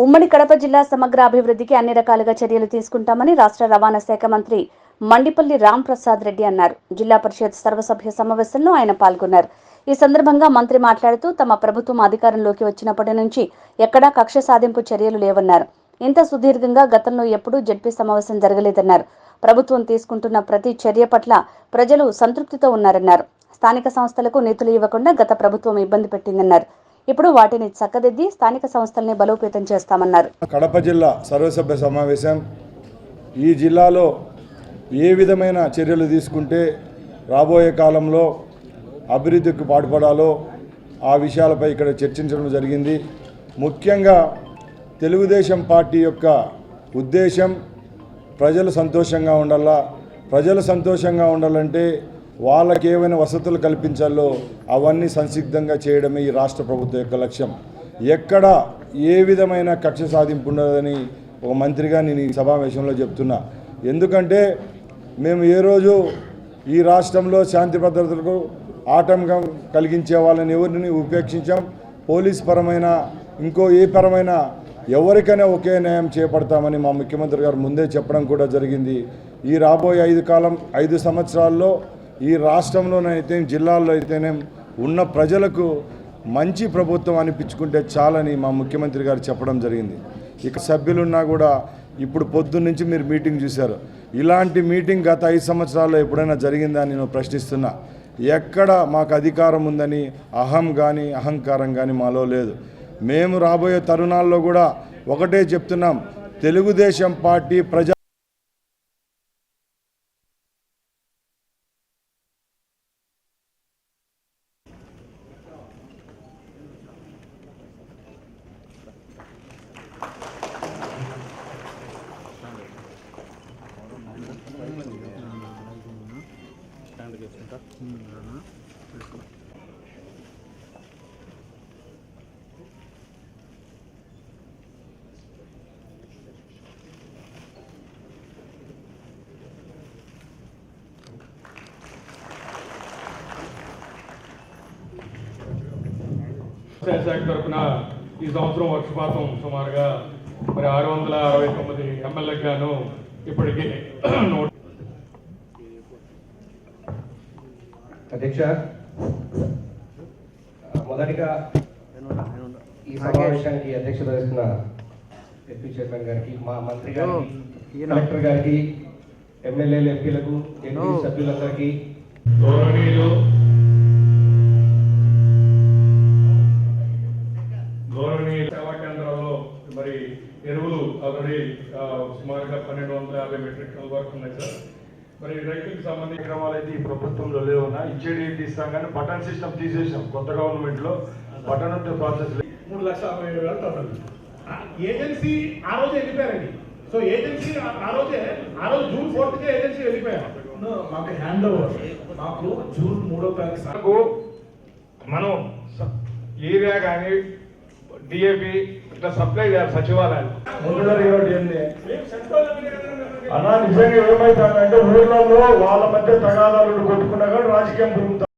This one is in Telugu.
ఉమ్మడి కడప జిల్లా సమగ్ర అభివృద్ధికి అన్ని రకాలుగా చర్యలు తీసుకుంటామని రాష్ట్ర రవాణా శాఖ మంత్రి మండిపల్లి రాంప్రసాద్ రెడ్డి అన్నారు. జిల్లా పరిషత్ సర్వసభ్య సమావేశంలో ఆయన పాల్గొన్నారు. ఈ సందర్భంగా మంత్రి మాట్లాడుతూ తమ ప్రభుత్వం అధికారంలోకి వచ్చినప్పటి నుంచి ఎక్కడా కక్ష సాధింపు చర్యలు లేవన్నారు. ఇంత సుదీర్ఘంగా గతంలో ఎప్పుడూ జడ్పీ సమావేశం జరగలేదన్నారు. ప్రభుత్వం తీసుకుంటున్న ప్రతి చర్య పట్ల ప్రజలు సంతృప్తితో ఉన్నారన్నారు. స్థానిక సంస్థలకు నిధులు ఇవ్వకుండా గత ప్రభుత్వం ఇబ్బంది పెట్టిందన్నారు. ఇప్పుడు వాటిని చక్కదిద్ది స్థానిక సంస్థల్ని బలోపేతం చేస్తామన్నారు. కడప జిల్లా సర్వసభ్య సమావేశం ఈ జిల్లాలో ఏ విధమైన చర్యలు తీసుకుంటే రాబోయే కాలంలో అభివృద్ధికి పాటుపడాలో ఆ విషయాలపై ఇక్కడ చర్చించడం జరిగింది. ముఖ్యంగా తెలుగుదేశం పార్టీ యొక్క ఉద్దేశం ప్రజలు సంతోషంగా ఉండాలా. ప్రజలు సంతోషంగా ఉండాలంటే వాళ్ళకి ఏమైనా వసతులు కల్పించాలో అవన్నీ సంసిద్ధంగా చేయడమే ఈ రాష్ట్ర ప్రభుత్వం యొక్క లక్ష్యం. ఎక్కడ ఏ విధమైన కక్ష సాధింపు ఉండదని ఒక మంత్రిగా నేను ఈ సమావేశంలో చెప్తున్నా. ఎందుకంటే మేము ఏ రోజు ఈ రాష్ట్రంలో శాంతి భద్రతలకు ఆటంకం కలిగించే వాళ్ళని ఎవరిని ఉపేక్షించాం. పోలీస్ పరమైన ఇంకో ఏ పరమైన ఎవరికైనా ఒకే న్యాయం చేపడతామని మా ముఖ్యమంత్రి గారు ముందే చెప్పడం కూడా జరిగింది. ఈ రాబోయే 5 సంవత్సరాల్లో ఈ రాష్ట్రంలోనైతే జిల్లాల్లో అయితేనే ఉన్న ప్రజలకు మంచి ప్రభుత్వం అనిపించుకుంటే చాలని మా ముఖ్యమంత్రి గారు చెప్పడం జరిగింది. ఇక సభ్యులున్నా కూడా ఇప్పుడు పొద్దున్న నుంచి మీరు మీటింగ్ చూశారు. ఇలాంటి మీటింగ్ గత 5 సంవత్సరాల్లో ఎప్పుడైనా జరిగిందా నేను ప్రశ్నిస్తున్నా. ఎక్కడ మాకు అధికారం ఉందని అహం కానీ అహంకారం కానీ మాలో లేదు. మేము రాబోయే తరుణాల్లో కూడా ఒకటే చెప్తున్నాం, తెలుగుదేశం పార్టీ ప్రజా శాఖ తరఫున ఈ సంవత్సరం వర్షపాతం సుమారుగా 669 ఎమ్మెల్యేలకు గాను ఇప్పటికీ అధ్యక్ష, మొదటిగా ఈ సమావేశానికి అధ్యక్షత వహిస్తున్న డిప్యూటీ చైర్మన్ గారికి, మా మంత్రి గారికి, కలెక్టర్ గారికి, ఎమ్మెల్యేలు, ఎంపీలకు, ఎంపీ సభ్యులందరికీ, గౌరవనీయులు సేవా కేంద్రాల్లో మరి ఎరువులు ఆల్రెడీ సుమారుగా 1250 మెట్రిక్ టన్నుల వరకు ఉన్నాయి సార్. మరి రైతులకు సంబంధించిన క్రమాలు అయితే ఈ ప్రభుత్వంలో లేవున్నా ఇచ్చేది తీస్తాం కానీ బటన్ సిస్టమ్ తీసేసాం. కొత్త గవర్నమెంట్లో బటన్ ఉంటే ప్రాసెస్ 3,50,000 టన్నులు ఏజెన్సీ ఆ రోజు వెళ్ళిపోయారండి. సో ఏజెన్సీ ఆ రోజు జూన్ 4th ఏజెన్సీ వెళ్ళిపోయారు. మాకు హ్యాండ్ ఓవర్ మాకు జూన్ 3వ తారీఖు మనం ఏరియా కానీ డిఏపి ఇట్లా సప్లై చేయాలి సచివాలయాలు. అలా నిజంగా ఏమైతుందంటే ఊళ్ళల్లో వాళ్ళ మధ్య తగాదాలు కొట్టుకున్నా కానీ రాజకీయం పెరుగుతుంది.